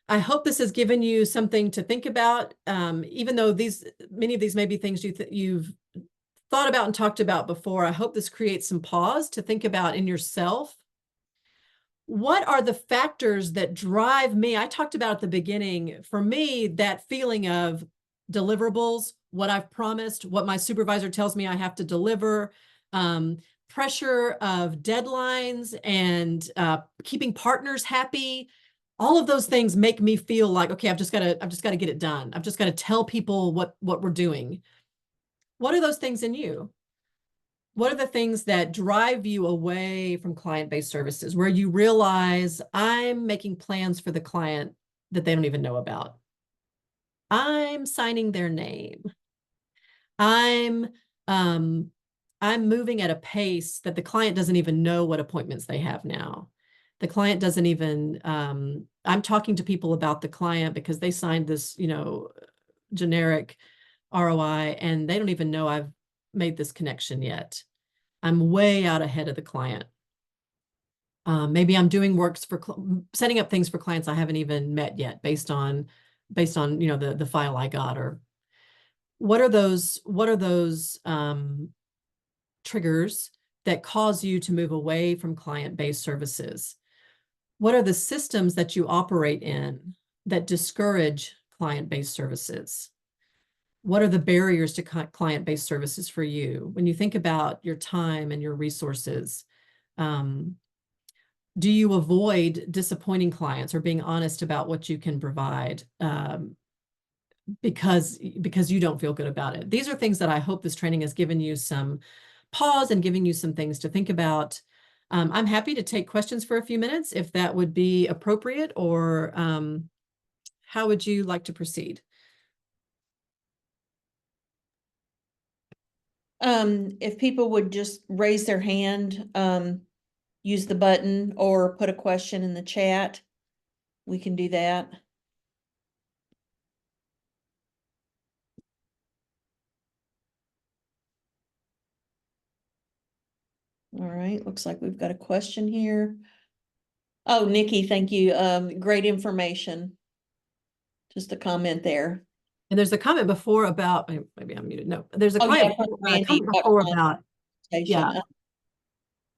I hope this has given you something to think about, even though many of these may be things you've thought about and talked about before. I hope this creates some pause to think about in yourself. What are the factors that drive me? I talked about at the beginning, for me, that feeling of deliverables, what I've promised, what my supervisor tells me I have to deliver, pressure of deadlines, and keeping partners happy. All of those things make me feel like, okay, I've just got to get it done. I've just got to tell people what we're doing. What are those things in you? What are the things that drive you away from client-based services, where you realize I'm making plans for the client that they don't even know about? I'm signing their name. I'm moving at a pace that the client doesn't even know what appointments they have now. The client doesn't even, I'm talking to people about the client because they signed this, generic ROI, and they don't even know I've made this connection yet. I'm way out ahead of the client. Maybe I'm doing works for setting up things for clients I haven't even met yet, based on the file I got. Or what are those triggers that cause you to move away from client-based services? What are the systems that you operate in that discourage client-based services? What are the barriers to client-based services for you? When you think about your time and your resources, do you avoid disappointing clients or being honest about what you can provide because you don't feel good about it? These are things that I hope this training has given you some pause and giving you some things to think about. I'm happy to take questions for a few minutes if that would be appropriate, or how would you like to proceed? If people would just raise their hand, use the button, or put a question in the chat, we can do that. All right, looks like we've got a question here. Oh, Nikki, thank you. Great information. Just a comment there. And there's a comment before about, maybe I'm muted. No, there's a Oh, comment, yeah, Randy, before about, yeah,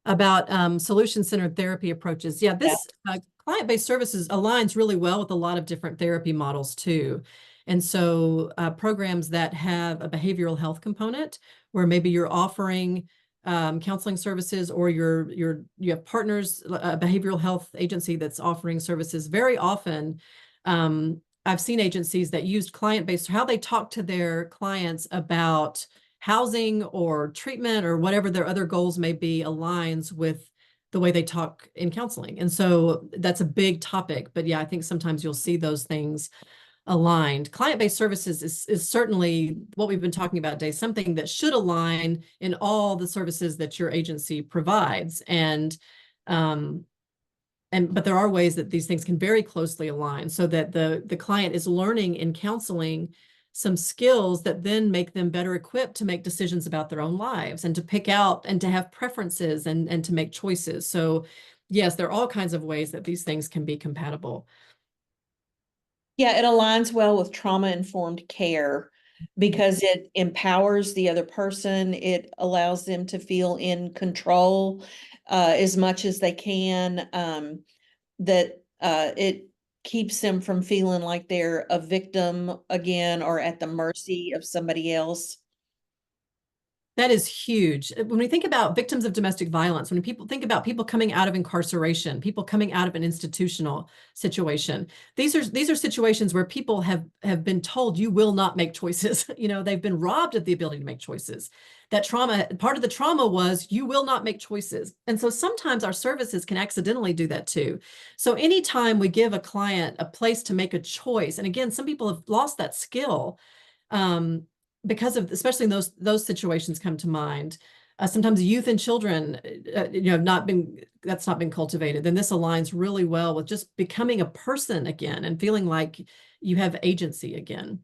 about solution-centered therapy approaches. Yeah, this client-based services aligns really well with a lot of different therapy models too. And so programs that have a behavioral health component, where maybe you're offering counseling services, or you have partners, a behavioral health agency that's offering services. Very often, I've seen agencies that used client-based, how they talk to their clients about housing or treatment or whatever their other goals may be, aligns with the way they talk in counseling. And so that's a big topic. But yeah, I think sometimes you'll see those things aligned. Client-based services is certainly what we've been talking about today, something that should align in all the services that your agency provides. But there are ways that these things can very closely align, so that the client is learning in counseling some skills that then make them better equipped to make decisions about their own lives, and to pick out and to have preferences and to make choices. So yes, there are all kinds of ways that these things can be compatible. Yeah, it aligns well with trauma-informed care because it empowers the other person. It allows them to feel in control as much as they can. That it keeps them from feeling like they're a victim again or at the mercy of somebody else. That is huge. When we think about victims of domestic violence, when people think about people coming out of incarceration, people coming out of an institutional situation, these are situations where people have been told you will not make choices. You know, they've been robbed of the ability to make choices. That trauma, part of the trauma was you will not make choices. And so sometimes our services can accidentally do that too. So anytime we give a client a place to make a choice, and again, some people have lost that skill. Um, because of especially those situations come to mind. Sometimes youth and children, not been that's not been cultivated. Then this aligns really well with just becoming a person again and feeling like you have agency again.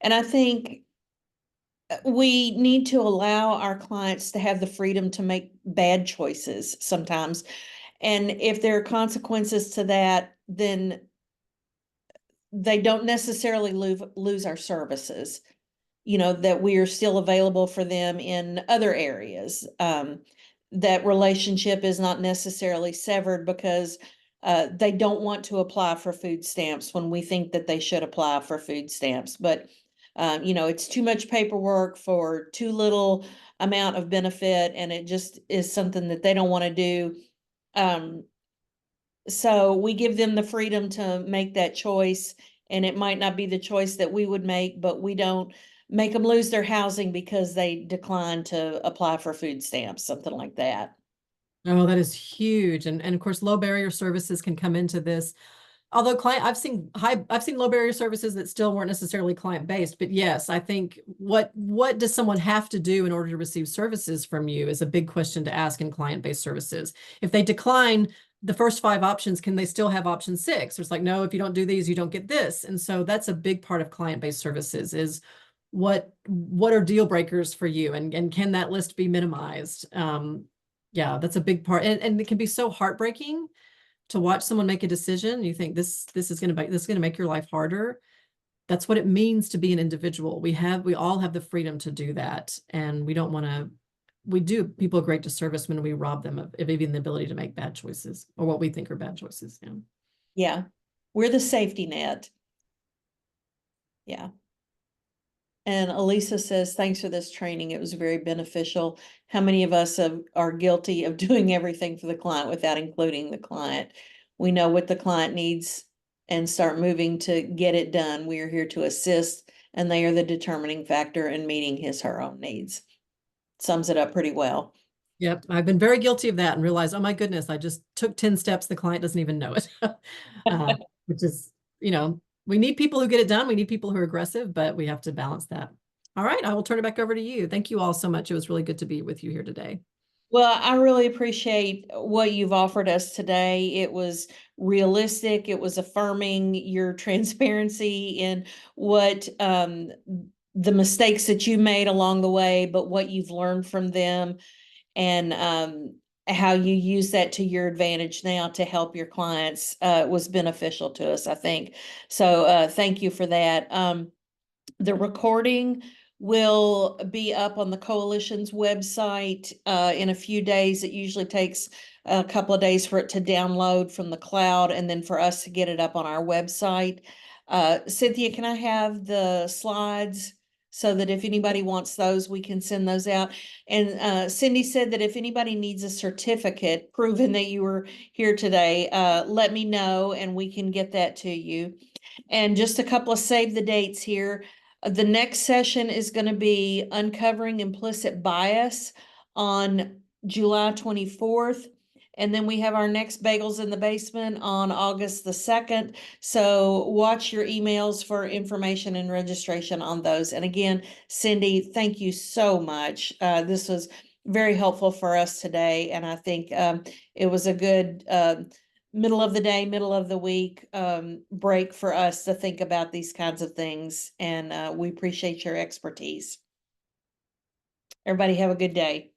And I think we need to allow our clients to have the freedom to make bad choices sometimes. And if there are consequences to that, then they don't necessarily lose our services, that we are still available for them in other areas. That relationship is not necessarily severed because they don't want to apply for food stamps when we think that they should apply for food stamps. But, it's too much paperwork for too little amount of benefit, and it just is something that they don't want to do. Um, so we give them the freedom to make that choice, and it might not be the choice that we would make, but we don't make them lose their housing because they decline to apply for food stamps, something like that. Oh, that is huge. And of course, low barrier services can come into this. Although I've seen low barrier services that still weren't necessarily client based, but yes, I think what does someone have to do in order to receive services from you is a big question to ask in client based services. If they decline the first 5 options, can they still have option 6? It's like, no, if you don't do these, you don't get this. And so that's a big part of client based services is what are deal breakers for you, and can that list be minimized? Yeah, that's a big part, and it can be so heartbreaking to watch someone make a decision. You think this is going to make your life harder. That's what it means to be an individual. We all have the freedom to do that, and we don't want to. We do people a great disservice when we rob them of even the ability to make bad choices or what we think are bad choices. Yeah. Yeah. We're the safety net. Yeah. And Elisa says, thanks for this training. It was very beneficial. How many of us are guilty of doing everything for the client without including the client? We know what the client needs and start moving to get it done. We are here to assist, and they are the determining factor in meeting her own needs. Sums it up pretty well. Yep, I've been very guilty of that and realized, oh my goodness, I just took 10 steps. The client doesn't even know it. Which is, we need people who get it done. We need people who are aggressive, but we have to balance that. All right, I will turn it back over to you. Thank you all so much. It was really good to be with you here today. Well, I really appreciate what you've offered us today. It was realistic. It was affirming your transparency in what the mistakes that you made along the way, but what you've learned from them, and how you use that to your advantage now to help your clients was beneficial to us, I think. So thank you for that. The recording will be up on the coalition's website in a few days. It usually takes a couple of days for it to download from the cloud and then for us to get it up on our website. Cynthia, can I have the slides so that if anybody wants those, we can send those out? And Cindy said that if anybody needs a certificate proving that you were here today, let me know and we can get that to you. And just a couple of save the dates here. The next session is going to be uncovering implicit bias on July 24th. And then we have our next Bagels in the Basement on August the 2nd. So watch your emails for information and registration on those. And again, Cindy, thank you so much. This was very helpful for us today. And I think it was a good middle of the day, middle of the week break for us to think about these kinds of things. And we appreciate your expertise. Everybody have a good day.